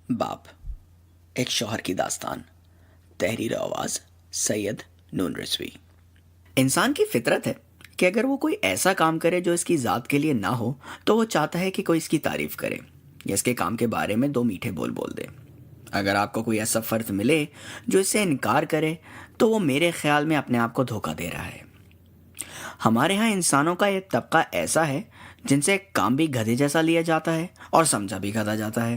باپ، ایک شوہر کی داستان، تحریر آواز سید نون رضوی۔ انسان کی فطرت ہے کہ اگر وہ کوئی ایسا کام کرے جو اس کی ذات کے لیے نہ ہو تو وہ چاہتا ہے کہ کوئی اس کی تعریف کرے یا اس کے کام کے بارے میں دو میٹھے بول بول دے۔ اگر آپ کو کوئی ایسا فرد ملے جو اس سے انکار کرے تو وہ میرے خیال میں اپنے آپ کو دھوکہ دے رہا ہے۔ ہمارے ہاں انسانوں کا ایک طبقہ ایسا ہے جن سے کام بھی گدھے جیسا لیا جاتا ہے اور سمجھا بھی گدھا جاتا ہے۔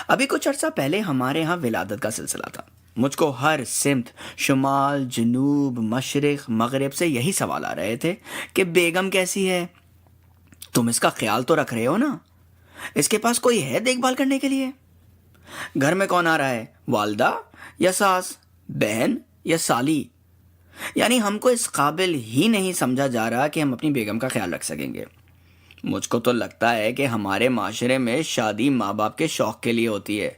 ابھی کچھ عرصہ پہلے ہمارے ہاں ولادت کا سلسلہ تھا۔ مجھ کو ہر سمت، شمال، جنوب، مشرق، مغرب سے یہی سوال آ رہے تھے کہ بیگم کیسی ہے؟ تم اس کا خیال تو رکھ رہے ہو نا؟ اس کے پاس کوئی ہے دیکھ بھال کرنے کے لیے؟ گھر میں کون آ رہا ہے؟ والدہ یا ساس، بہن یا سالی؟ یعنی ہم کو اس قابل ہی نہیں سمجھا جا رہا کہ ہم اپنی بیگم کا خیال رکھ سکیں گے۔ مجھ کو تو لگتا ہے کہ ہمارے معاشرے میں شادی ماں باپ کے شوق کے لیے ہوتی ہے۔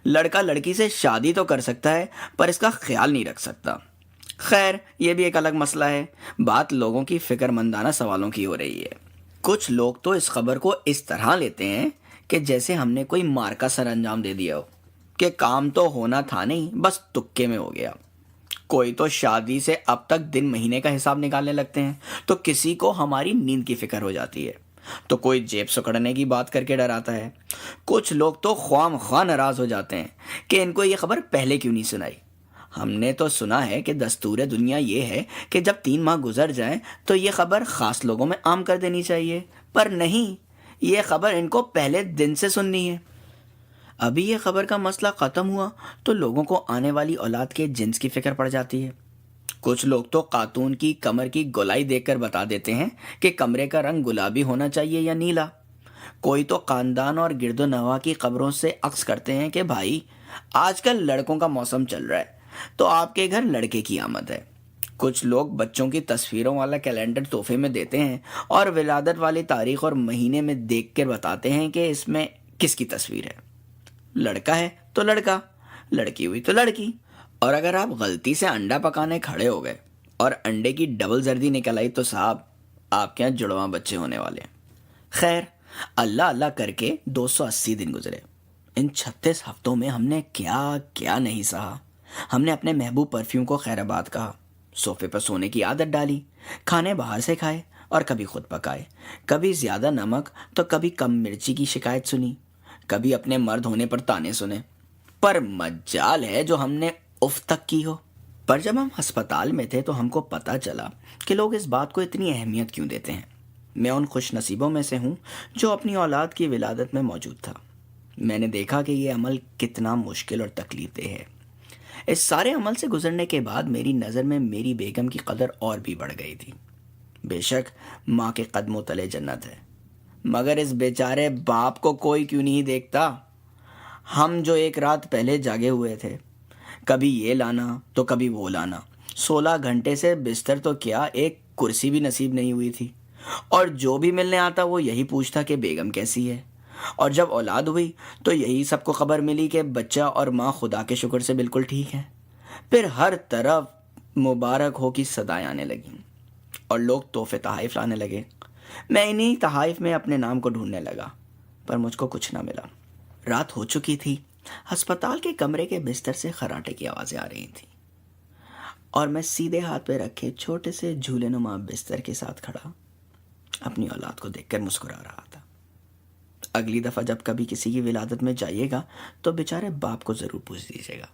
لڑکا لڑکی سے شادی تو کر سکتا ہے پر اس کا خیال نہیں رکھ سکتا۔ خیر، یہ بھی ایک الگ مسئلہ ہے۔ بات لوگوں کی فکر مندانہ سوالوں کی ہو رہی ہے۔ کچھ لوگ تو اس خبر کو اس طرح لیتے ہیں کہ جیسے ہم نے کوئی مار کا سر انجام دے دیا ہو کہ کام تو ہونا تھا نہیں، بس تکے میں ہو گیا۔ کوئی تو شادی سے اب تک دن مہینے کا حساب نکالنے لگتے ہیں، تو کسی کو ہماری نیند کی فکر ہو جاتی ہے، تو کوئی جیب سکڑنے کی بات کر کے ڈراتا ہے۔ کچھ لوگ تو خواہ مخواہ ناراض ہو جاتے ہیں کہ ان کو یہ خبر پہلے کیوں نہیں سنائی۔ ہم نے تو سنا ہے کہ دستور دنیا یہ ہے کہ جب 3 ماہ گزر جائیں تو یہ خبر خاص لوگوں میں عام کر دینی چاہیے، پر نہیں، یہ خبر ان کو پہلے دن سے سننی ہے۔ ابھی یہ خبر کا مسئلہ ختم ہوا تو لوگوں کو آنے والی اولاد کے جنس کی فکر پڑ جاتی ہے۔ کچھ لوگ تو خاتون کی کمر کی گولائی دیکھ کر بتا دیتے ہیں کہ کمرے کا رنگ گلابی ہونا چاہیے یا نیلا۔ کوئی تو خاندان اور گرد و نواح کی خبروں سے عکس کرتے ہیں کہ بھائی آج کل لڑکوں کا موسم چل رہا ہے تو آپ کے گھر لڑکے کی آمد ہے۔ کچھ لوگ بچوں کی تصویروں والا کیلنڈر تحفے میں دیتے ہیں اور ولادت والی تاریخ اور مہینے میں دیکھ کر بتاتے ہیں کہ اس میں کس کی تصویر ہے۔ لڑکا ہے تو لڑکا، لڑکی ہوئی تو لڑکی۔ اور اگر آپ غلطی سے انڈا پکانے کھڑے ہو گئے اور انڈے کی ڈبل زردی نکل آئی تو صاحب آپ کے یہاں جڑواں بچے ہونے والے ہیں۔ خیر، اللہ اللہ کر کے 280 دن گزرے۔ ان 36 ہفتوں میں ہم نے کیا کیا نہیں سہا۔ ہم نے اپنے محبوب پرفیوم کو خیر آباد کہا، صوفے پر سونے کی عادت ڈالی، کھانے باہر سے کھائے اور کبھی خود پکائے، کبھی زیادہ نمک تو کبھی کم مرچی کی شکایت سنی، کبھی اپنے مرد ہونے پر تانے سنے، پر مجال ہے جو ہم نے اف تک کی ہو۔ پر جب ہم ہسپتال میں تھے تو ہم کو پتہ چلا کہ لوگ اس بات کو اتنی اہمیت کیوں دیتے ہیں۔ میں ان خوش نصیبوں میں سے ہوں جو اپنی اولاد کی ولادت میں موجود تھا۔ میں نے دیکھا کہ یہ عمل کتنا مشکل اور تکلیف دہ ہے۔ اس سارے عمل سے گزرنے کے بعد میری نظر میں میری بیگم کی قدر اور بھی بڑھ گئی تھی۔ بے شک ماں کے قدموں تلے جنت ہے، مگر اس بیچارے باپ کو کوئی کیوں نہیں دیکھتا؟ ہم جو ایک رات پہلے جاگے ہوئے تھے، کبھی یہ لانا تو کبھی وہ لانا، 16 گھنٹے سے بستر تو کیا ایک کرسی بھی نصیب نہیں ہوئی تھی، اور جو بھی ملنے آتا وہ یہی پوچھتا کہ بیگم کیسی ہے۔ اور جب اولاد ہوئی تو یہی سب کو خبر ملی کہ بچہ اور ماں خدا کے شکر سے بالکل ٹھیک ہے۔ پھر ہر طرف مبارک ہو کی صدائیں آنے لگیں اور لوگ تحفے تحائف لانے لگے۔ میں انہی تحائف میں اپنے نام کو ڈھونڈنے لگا، پر مجھ کو کچھ نہ ملا۔ رات ہو چکی تھی، ہسپتال کے کمرے کے بستر سے خراٹے کی آوازیں آ رہی تھیں، اور میں سیدھے ہاتھ پہ رکھے چھوٹے سے جھولے نما بستر کے ساتھ کھڑا اپنی اولاد کو دیکھ کر مسکرا رہا تھا۔ اگلی دفعہ جب کبھی کسی کی ولادت میں جائیے گا تو بیچارے باپ کو ضرور پوچھ دیجیے گا